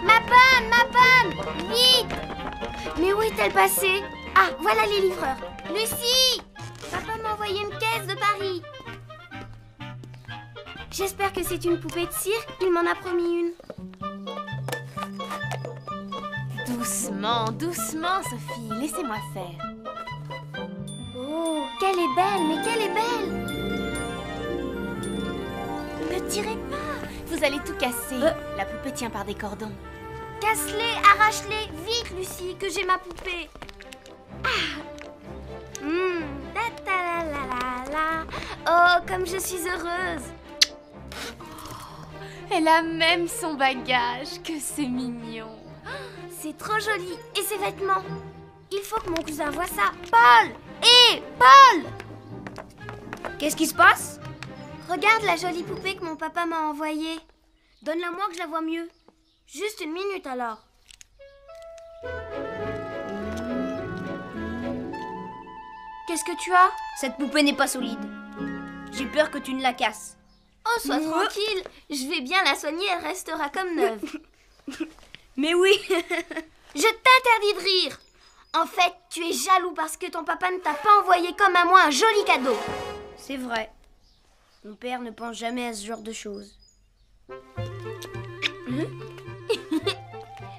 Ma panne! Vite! Mais où est-elle passée? Ah, voilà les livreurs. Lucie! Papa m'a envoyé une caisse de Paris. J'espère que c'est une poupée de cire. Il m'en a promis une. Doucement, doucement, Sophie. Laissez-moi faire. Oh, qu'elle est belle, mais qu'elle est belle! Ne tirez pas. Vous allez tout casser. La poupée tient par des cordons. Casse-les, arrache-les, vite, Lucie, que j'ai ma poupée. Ta-ta-la-la-la-la. Oh, comme je suis heureuse. Elle a même son bagage. Que c'est mignon. C'est trop joli. Et ses vêtements? Il faut que mon cousin voie ça. Paul! Hé, Paul! Qu'est-ce qui se passe? Regarde la jolie poupée que mon papa m'a envoyée. Donne-la moi que je la vois mieux. Juste une minute alors. Qu'est-ce que tu as? Cette poupée n'est pas solide. J'ai peur que tu ne la casses. Oh, sois tranquille. Je vais bien la soigner, elle restera comme neuve. Mais oui. Je t'interdis de rire. En fait, tu es jaloux parce que ton papa ne t'a pas envoyé comme à moi un joli cadeau. C'est vrai. Mon père ne pense jamais à ce genre de choses.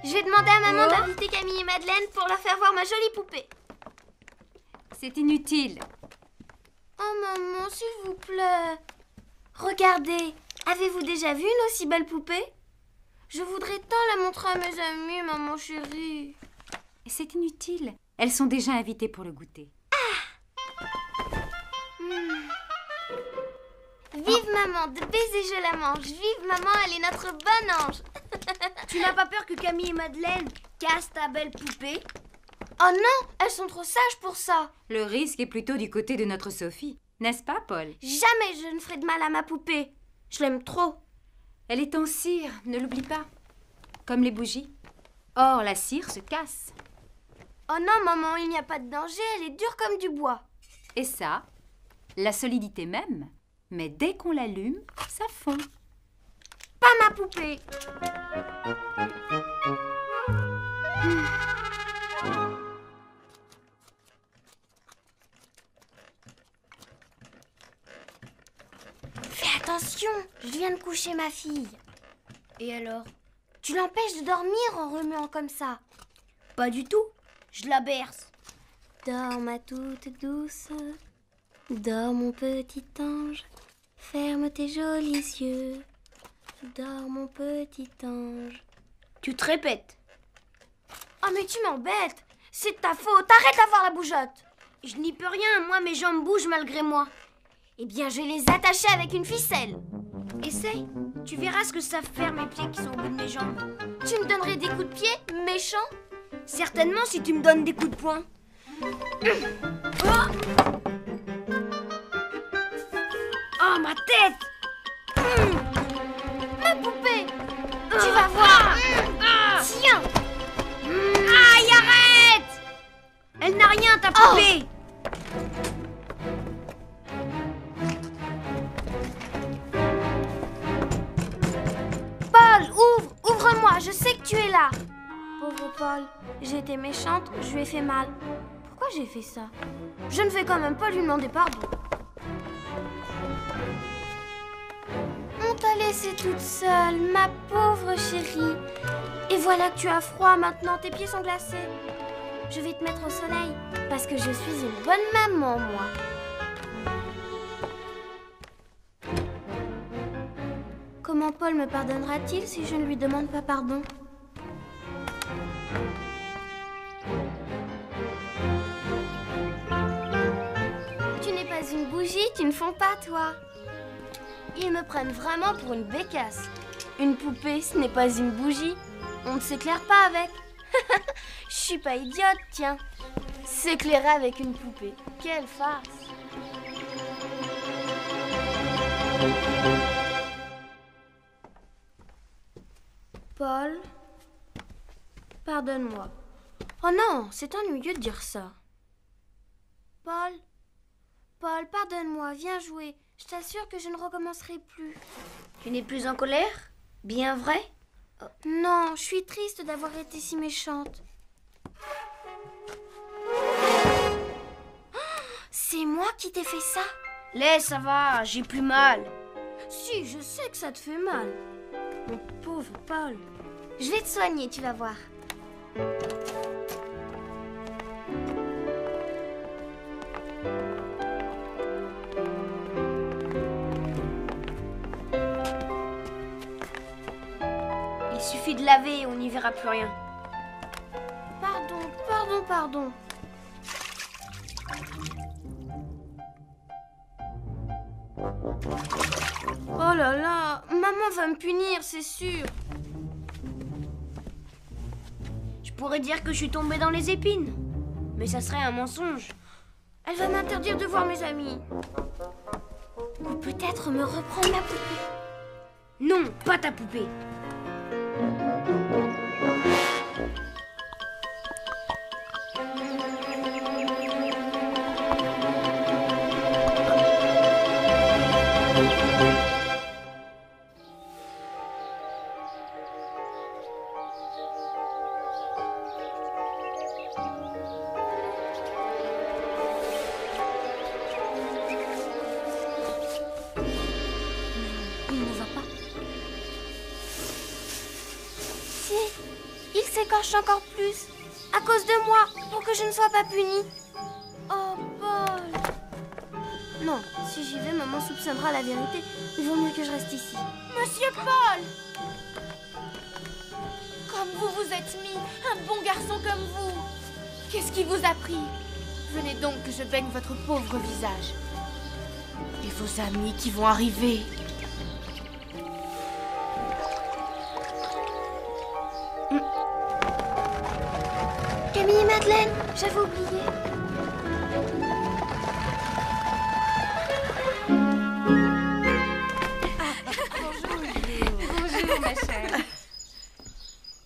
Je vais demander à maman d'inviter Camille et Madeleine pour leur faire voir ma jolie poupée. C'est inutile. Oh maman, s'il vous plaît. Regardez, avez-vous déjà vu une aussi belle poupée? Je voudrais tant la montrer à mes amis, maman chérie. C'est inutile. Elles sont déjà invitées pour le goûter. Vive maman, de baisers je la mange. Vive maman, elle est notre bonne ange. Tu n'as pas peur que Camille et Madeleine cassent ta belle poupée? Oh non, elles sont trop sages pour ça. Le risque est plutôt du côté de notre Sophie. N'est-ce pas, Paul? Jamais je ne ferai de mal à ma poupée. Je l'aime trop. Elle est en cire, ne l'oublie pas. Comme les bougies. Or, la cire se casse. Oh non, maman, il n'y a pas de danger. Elle est dure comme du bois. Et ça, la solidité même. Mais dès qu'on l'allume, ça fond. Pas ma poupée. Fais attention, je viens de coucher ma fille. Et alors? Tu l'empêches de dormir en remuant comme ça. Pas du tout. Je la berce. Dors ma toute douce, dors mon petit ange, ferme tes jolis yeux, dors mon petit ange. Tu te répètes. Oh mais tu m'embêtes, c'est de ta faute, arrête d'avoir la bougeotte. Je n'y peux rien, moi mes jambes bougent malgré moi. Eh bien je les attacher avec une ficelle. Essaye, tu verras ce que savent faire mes pieds qui sont au bout de mes jambes. Tu me donnerais des coups de pied, méchant? Certainement si tu me donnes des coups de poing. Oh, ma tête! Ma poupée! Tu vas voir! Tiens! Aïe, arrête! Elle n'a rien, ta poupée! Paul, ouvre-moi, je sais que tu es là. Pauvre Paul, j'ai été méchante, je lui ai fait mal. Pourquoi j'ai fait ça? Je ne vais quand même pas lui demander pardon. On t'a laissée toute seule, ma pauvre chérie. Et voilà que tu as froid maintenant, tes pieds sont glacés. Je vais te mettre au soleil, parce que je suis une bonne maman, moi. Comment Paul me pardonnera-t-il si je ne lui demande pas pardon? Tu n'es pas une bougie, tu ne fonds pas, toi. Ils me prennent vraiment pour une bécasse. Une poupée, ce n'est pas une bougie. On ne s'éclaire pas avec. Je suis pas idiote, tiens. S'éclairer avec une poupée. Quelle farce. Paul, pardonne-moi. Oh non, c'est ennuyeux de dire ça. Paul, pardonne-moi, viens jouer. Je t'assure que je ne recommencerai plus. Tu n'es plus en colère? Bien vrai? Non, je suis triste d'avoir été si méchante. C'est moi qui t'ai fait ça? Laisse, ça va, j'ai plus mal. Si, je sais que ça te fait mal. Mon pauvre Paul. Je vais te soigner, tu vas voir. Il suffit de laver et on n'y verra plus rien. Pardon. Oh là là, maman va me punir, c'est sûr. Je pourrais dire que je suis tombée dans les épines. Mais ça serait un mensonge. Elle va m'interdire de voir mes amis. Ou peut-être me reprendre ma poupée. Non, pas ta poupée. Il ne va pas. Si, il s'écorche encore plus. À cause de moi, pour que je ne sois pas punie. Oh, Paul. Non, si j'y vais, maman soupçonnera la vérité. Il vaut mieux que je reste ici. Monsieur Paul! Comme vous vous êtes mis, un bon garçon comme vous. Qu'est-ce qui vous a pris? Venez donc que je baigne votre pauvre visage. Et vos amis qui vont arriver. Camille et Madeleine, j'avais oublié. Bonjour, ma chère.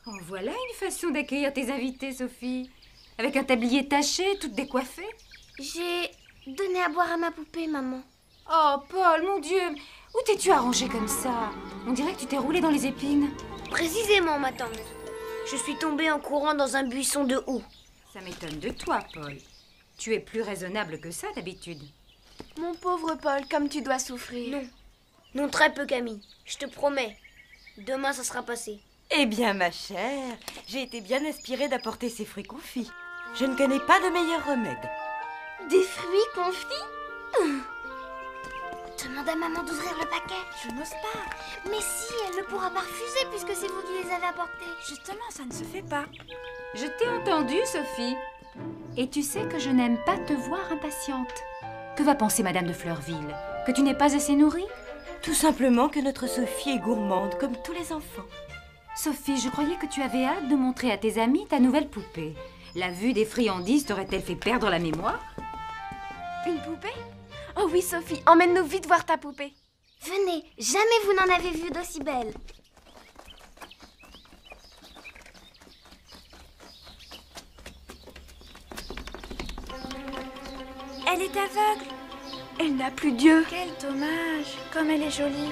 Oh, voilà une façon d'accueillir tes invités, Sophie. Avec un tablier taché, toute décoiffée. J'ai donné à boire à ma poupée, maman. Oh, Paul, mon Dieu, où t'es-tu arrangé comme ça? On dirait que tu t'es roulé dans les épines. Précisément, ma tante. Je suis tombée en courant dans un buisson de houx. Ça m'étonne de toi, Paul. Tu es plus raisonnable que ça, d'habitude. Mon pauvre Paul, comme tu dois souffrir. Non. Non, très peu, Camille. Je te promets. Demain, ça sera passé. Eh bien, ma chère, j'ai été bien inspirée d'apporter ces fruits confits. Je ne connais pas de meilleur remède. Des fruits confits? Demande à maman d'ouvrir le paquet. Je n'ose pas. Mais si, elle ne pourra pas refuser puisque c'est vous qui les avez apportés. Justement, ça ne se fait pas. Je t'ai entendue, Sophie. Et tu sais que je n'aime pas te voir impatiente. Que va penser Madame de Fleurville? Que tu n'es pas assez nourrie? Tout simplement que notre Sophie est gourmande, comme tous les enfants. Sophie, je croyais que tu avais hâte de montrer à tes amis ta nouvelle poupée. La vue des friandises t'aurait-elle fait perdre la mémoire? Une poupée? Oh oui, Sophie, emmène-nous vite voir ta poupée. Venez, jamais vous n'en avez vu d'aussi belle. Elle est aveugle. Elle n'a plus d'yeux. Quel dommage. Comme elle est jolie.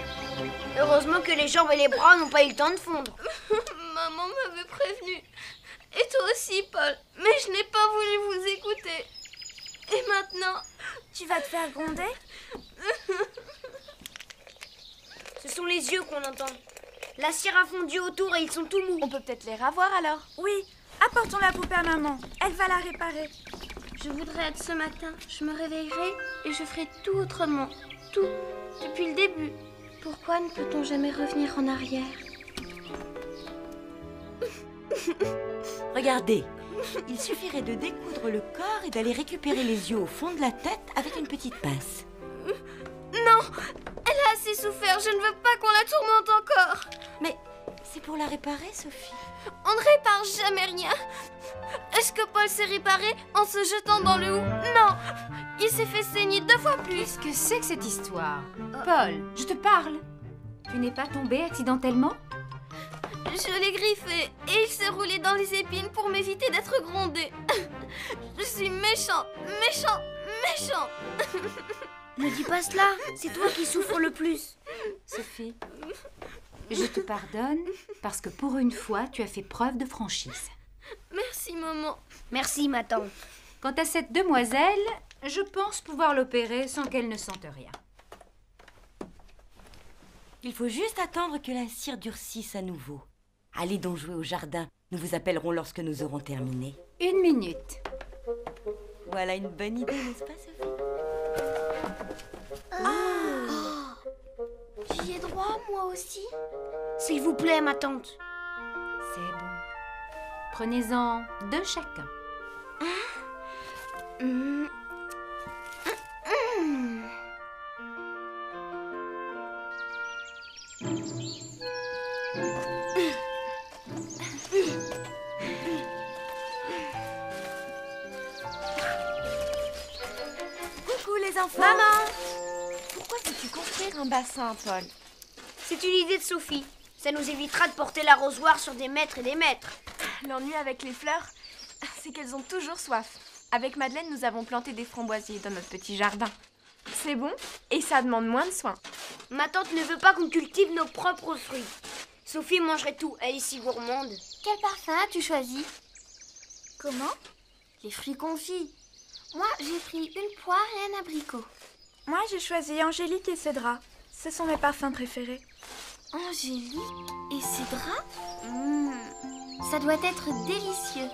Heureusement que les jambes et les bras n'ont pas eu le temps de fondre. Maman m'avait prévenue. Et toi aussi, Paul. Mais je n'ai pas voulu vous écouter. Et maintenant, Tu vas te faire gronder? Ce sont les yeux qu'on entend. La cire a fondu autour et ils sont tout mous. On peut peut-être les ravoir alors. Oui. Apportons la poupée à maman. Elle va la réparer. je voudrais être ce matin. Je me réveillerai et je ferai tout autrement. Tout. Depuis le début. Pourquoi ne peut-on jamais revenir en arrière? Regardez, il suffirait de découdre le corps et d'aller récupérer les yeux au fond de la tête avec une petite pince. Non! Elle a assez souffert. Je ne veux pas qu'on la tourmente encore. Mais c'est pour la réparer, Sophie. On ne répare jamais rien. Est-ce que Paul s'est réparé en se jetant dans le hou? Non! Il s'est fait saigner 2 fois plus. Qu'est-ce que c'est que cette histoire? Paul, je te parle. Tu n'es pas tombé accidentellement? Je l'ai griffé et il s'est roulé dans les épines pour m'éviter d'être grondé. Je suis méchante, méchante, méchante. Ne dis pas cela, c'est toi qui souffres le plus. Sophie, je te pardonne parce que pour une fois, tu as fait preuve de franchise. Merci, maman. Merci, ma tante. Quant à cette demoiselle, je pense pouvoir l'opérer sans qu'elle ne sente rien. Il faut juste attendre que la cire durcisse à nouveau. Allez donc jouer au jardin. Nous vous appellerons lorsque nous aurons terminé. 1 minute. Voilà une bonne idée, n'est-ce pas, Sophie? J'y ai droit, moi aussi. S'il vous plaît, ma tante. C'est bon. Prenez-en 2 chacun. Coucou les enfants. Maman! Pourquoi veux-tu construire un bassin, Paul? C'est une idée de Sophie. Ça nous évitera de porter l'arrosoir sur des mètres et des mètres. L'ennui avec les fleurs, c'est qu'elles ont toujours soif. Avec Madeleine, nous avons planté des framboisiers dans notre petit jardin. C'est bon et ça demande moins de soins. Ma tante ne veut pas qu'on cultive nos propres fruits. Sophie mangerait tout, elle est si gourmande. Quel parfum as-tu choisi? Comment? Les fruits confits. Moi, j'ai pris une poire et un abricot. Moi, j'ai choisi Angélique et Cédra. Ce sont mes parfums préférés. Angélique et Cédra? Ça doit être délicieux.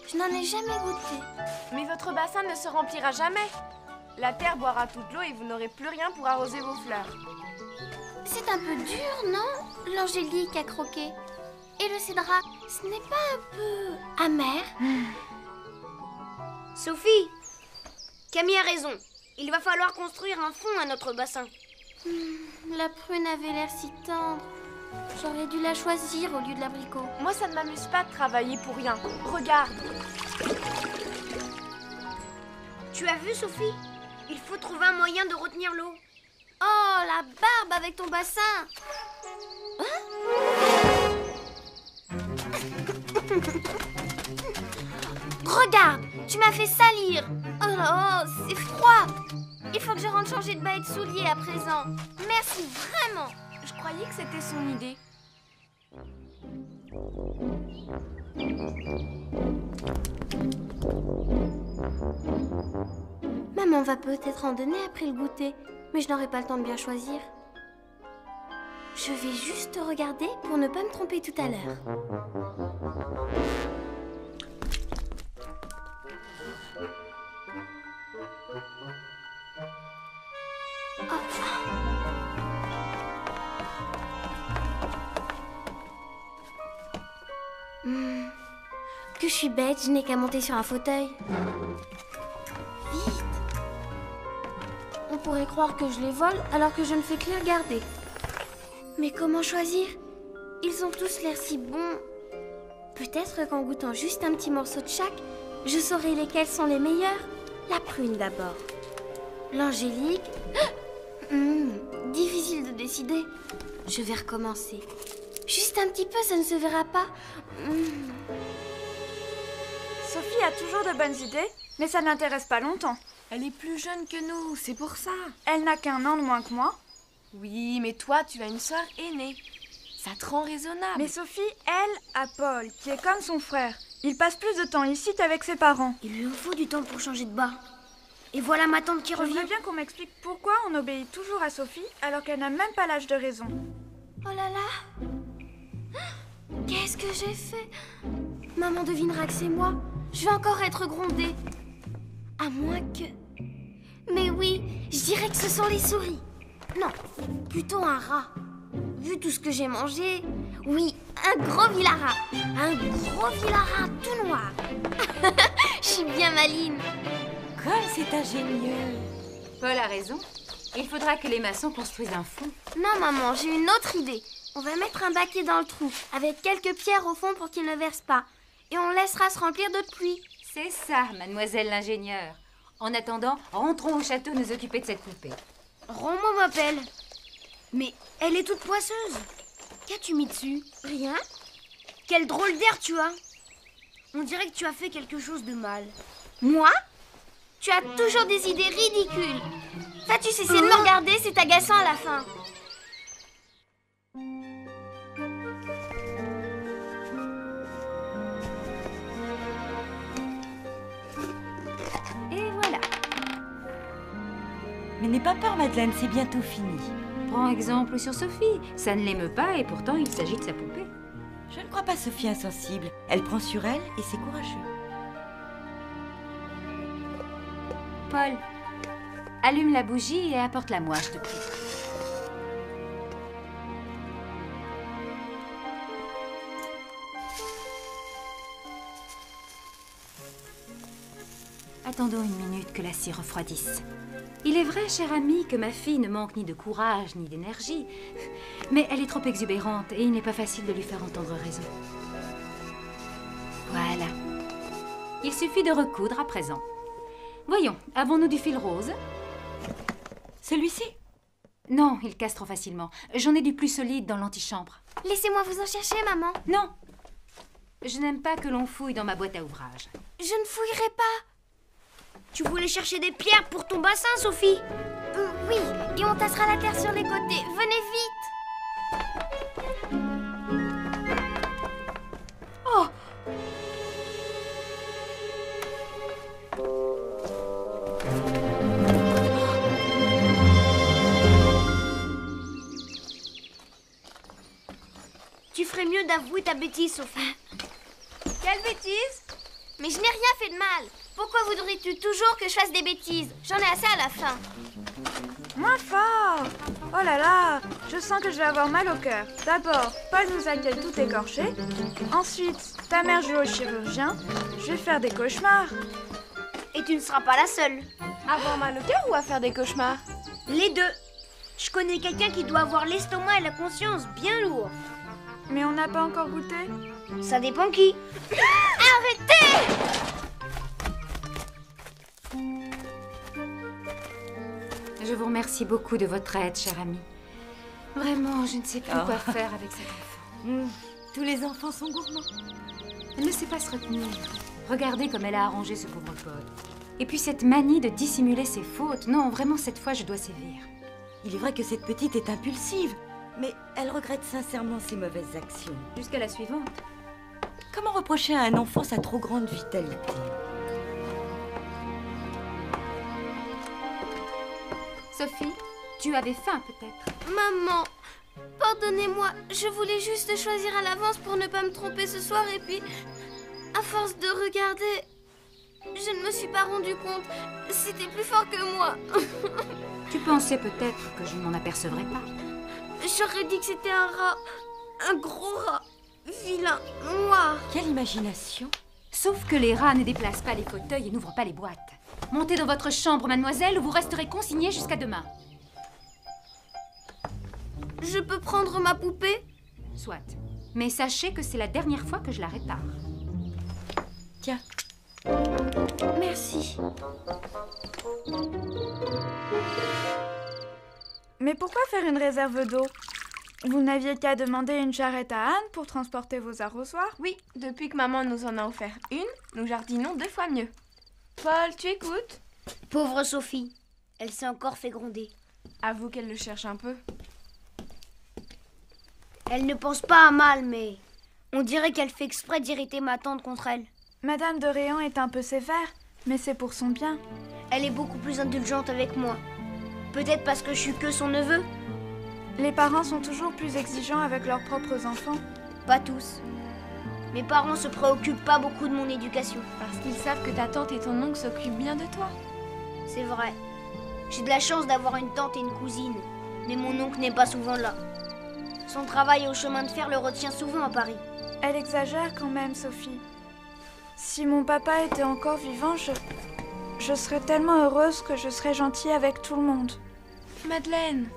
Je n'en ai jamais goûté. Mais votre bassin ne se remplira jamais. La terre boira toute l'eau et vous n'aurez plus rien pour arroser vos fleurs. C'est un peu dur, non? L'angélique à croquer. Et le cédra, ce n'est pas un peu amer? Sophie, Camille a raison. Il va falloir construire un fond à notre bassin. La prune avait l'air si tendre. J'aurais dû la choisir au lieu de l'abricot. Moi, ça ne m'amuse pas de travailler pour rien. Regarde. Tu as vu, Sophie? Il faut trouver un moyen de retenir l'eau. Oh, la barbe avec ton bassin! Regarde, tu m'as fait salir. Oh, c'est froid. Il faut que je rentre changer de bas et de souliers à présent. Merci vraiment. Je croyais que c'était son idée. Maman va peut-être en donner après le goûter, mais je n'aurai pas le temps de bien choisir. Je vais juste regarder pour ne pas me tromper tout à l'heure. Que je suis bête, je n'ai qu'à monter sur un fauteuil. Vite! On pourrait croire que je les vole alors que je ne fais que les regarder. Mais comment choisir? Ils ont tous l'air si bons. Peut-être qu'en goûtant juste un petit morceau de chaque, je saurai lesquels sont les meilleurs. La prune d'abord. L'angélique. Difficile de décider. Je vais recommencer. Juste un petit peu, ça ne se verra pas. Sophie a toujours de bonnes idées, mais ça ne l'intéresse pas longtemps. Elle est plus jeune que nous, c'est pour ça. Elle n'a qu'1 an de moins que moi. Oui, mais toi, tu as une sœur aînée. Ça te rend raisonnable. Mais Sophie, elle, a Paul, qui est comme son frère. Il passe plus de temps ici qu'avec ses parents. Il lui en faut du temps pour changer de bas. Et voilà ma tante qui revient. J'aimerais bien qu'on m'explique pourquoi on obéit toujours à Sophie alors qu'elle n'a même pas l'âge de raison. Oh là là! Qu'est-ce que j'ai fait? Maman devinera que c'est moi. Je vais encore être grondée. À moins que... Mais oui, je dirais que ce sont les souris. Non, plutôt un rat. Vu tout ce que j'ai mangé, oui, un gros vilarat. Un gros vilarat tout noir. Je suis bien maline. Comme c'est ingénieux. Paul a raison. Il faudra que les maçons construisent un fond. Non, maman, j'ai une autre idée. On va mettre un baquet dans le trou, avec quelques pierres au fond pour qu'il ne verse pas. Et on laissera se remplir d'eau de pluie. C'est ça, mademoiselle l'ingénieure. En attendant, rentrons au château nous occuper de cette poupée. Rends-moi ma pelle. Mais elle est toute poisseuse. Qu'as-tu mis dessus? Rien? Quel drôle d'air tu as. On dirait que tu as fait quelque chose de mal. Moi? Tu as toujours des idées ridicules. Ça, tu cesser de me regarder, c'est agaçant à la fin. Et voilà. Mais n'aie pas peur, Madeleine, c'est bientôt fini. Prends exemple sur Sophie. Ça ne l'émeut pas et pourtant il s'agit de sa poupée. Je ne crois pas Sophie insensible. Elle prend sur elle et c'est courageux. Paul, allume la bougie et apporte-la-moi, je te prie. Attendons une minute que la scie refroidisse. Il est vrai, cher ami, que ma fille ne manque ni de courage ni d'énergie, mais elle est trop exubérante et il n'est pas facile de lui faire entendre raison. Voilà. Il suffit de recoudre à présent. Voyons, avons-nous du fil rose? Celui-ci? Non, il casse trop facilement. J'en ai du plus solide dans l'antichambre. Laissez-moi vous en chercher, maman. Non! Je n'aime pas que l'on fouille dans ma boîte à ouvrage. Je ne fouillerai pas. Tu voulais chercher des pierres pour ton bassin, Sophie? Oui, et on tassera la terre sur les côtés. Venez vite. Oh! Tu ferais mieux d'avouer ta bêtise, Sophie. Quelle bêtise? Mais je n'ai rien fait de mal. Pourquoi voudrais-tu toujours que je fasse des bêtises? J'en ai assez à la fin. Moins fort! Oh là là! Je sens que je vais avoir mal au cœur. D'abord, Paul nous accueille tout écorché. Ensuite, ta mère joue au chirurgien. Je vais faire des cauchemars. Et tu ne seras pas la seule. Avoir mal au cœur ou à faire des cauchemars? Les deux. Je connais quelqu'un qui doit avoir l'estomac et la conscience bien lourds. Mais on n'a pas encore goûté. Ça dépend qui. Arrêtez! Je vous remercie beaucoup de votre aide, cher ami. Vraiment, je ne sais plus quoi faire avec cet enfant. Tous les enfants sont gourmands. Elle ne sait pas se retenir. Regardez comme elle a arrangé ce pauvre Paul. Et puis cette manie de dissimuler ses fautes. Non, vraiment, cette fois, je dois sévir. Il est vrai que cette petite est impulsive, mais elle regrette sincèrement ses mauvaises actions. Jusqu'à la suivante. Comment reprocher à un enfant sa trop grande vitalité? Sophie, tu avais faim peut-être? Maman, pardonnez-moi. Je voulais juste choisir à l'avance pour ne pas me tromper ce soir et puis, à force de regarder, je ne me suis pas rendu compte. C'était plus fort que moi. Tu pensais peut-être que je ne m'en apercevrais pas. J'aurais dit que c'était un rat. Un gros rat. Vilain, noir. Quelle imagination! Sauf que les rats ne déplacent pas les fauteuils et n'ouvrent pas les boîtes. Montez dans votre chambre, mademoiselle, ou vous resterez consignée jusqu'à demain. Je peux prendre ma poupée? Soit. Mais sachez que c'est la dernière fois que je la répare. Tiens. Merci. Mais pourquoi faire une réserve d'eau? Vous n'aviez qu'à demander une charrette à Anne pour transporter vos arrosoirs? Oui, depuis que maman nous en a offert une, nous jardinons 2 fois mieux. Paul, tu écoutes? Pauvre Sophie. Elle s'est encore fait gronder. Avoue qu'elle le cherche un peu. Elle ne pense pas à mal, mais on dirait qu'elle fait exprès d'irriter ma tante contre elle. Madame de Réan est un peu sévère, mais c'est pour son bien. Elle est beaucoup plus indulgente avec moi. Peut-être parce que je suis que son neveu? Les parents sont toujours plus exigeants avec leurs propres enfants. Pas tous. Mes parents se préoccupent pas beaucoup de mon éducation. Parce qu'ils savent que ta tante et ton oncle s'occupent bien de toi. C'est vrai. J'ai de la chance d'avoir une tante et une cousine. Mais mon oncle n'est pas souvent là. Son travail au chemin de fer le retient souvent à Paris. Elle exagère quand même, Sophie. Si mon papa était encore vivant, je serais tellement heureuse que je serais gentille avec tout le monde. Madeleine.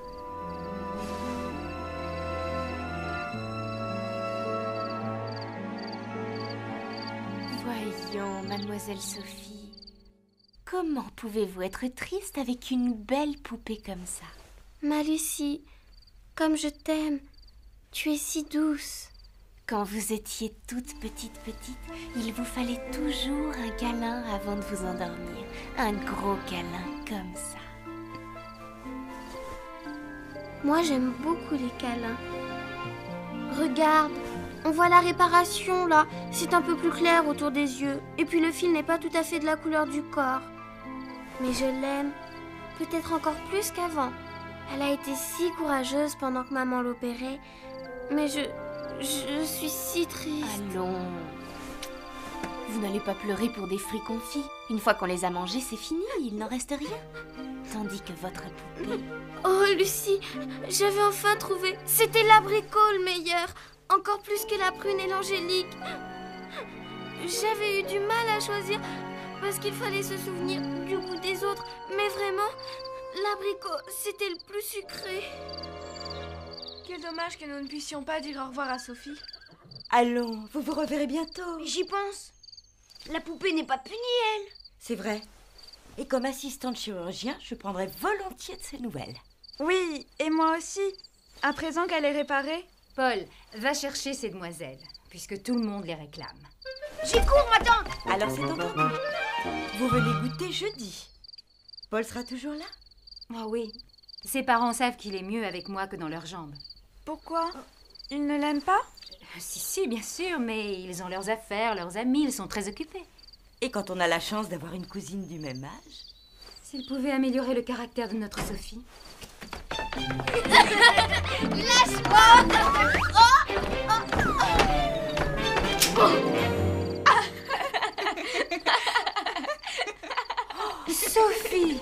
Voyons, mademoiselle Sophie. Comment pouvez-vous être triste avec une belle poupée comme ça? Ma Lucie, comme je t'aime, tu es si douce. Quand vous étiez toute petite, il vous fallait toujours un câlin avant de vous endormir. Un gros câlin comme ça. Moi, j'aime beaucoup les câlins. Regarde, on voit la réparation là. C'est un peu plus clair autour des yeux. Et puis le fil n'est pas tout à fait de la couleur du corps. Mais je l'aime. Peut-être encore plus qu'avant. Elle a été si courageuse pendant que maman l'opérait. Mais je suis si triste. Allons. Vous n'allez pas pleurer pour des fruits confits. Une fois qu'on les a mangés, c'est fini, il n'en reste rien. Tandis que votre poupée... Oh, Lucie, j'avais enfin trouvé. C'était l'abricot le meilleur. Encore plus que la prune et l'angélique. J'avais eu du mal à choisir parce qu'il fallait se souvenir du goût des autres. Mais vraiment, l'abricot, c'était le plus sucré. Quel dommage que nous ne puissions pas dire au revoir à Sophie. Allons, vous vous reverrez bientôt. Mais j'y pense. La poupée n'est pas punie, elle. C'est vrai. Et comme assistante chirurgien, je prendrai volontiers de ses nouvelles. Oui, et moi aussi. À présent qu'elle est réparée. Paul, va chercher ces demoiselles, puisque tout le monde les réclame. J'y cours, ma tante. Alors c'est entendu. Vous venez goûter jeudi. Paul sera toujours là? Oh oui, ses parents savent qu'il est mieux avec moi que dans leurs jambes. Pourquoi? Ils ne l'aiment pas? Si, bien sûr, mais ils ont leurs affaires, leurs amis, ils sont très occupés. Et quand on a la chance d'avoir une cousine du même âge? S'ils pouvaient améliorer le caractère de notre Sophie. Sophie!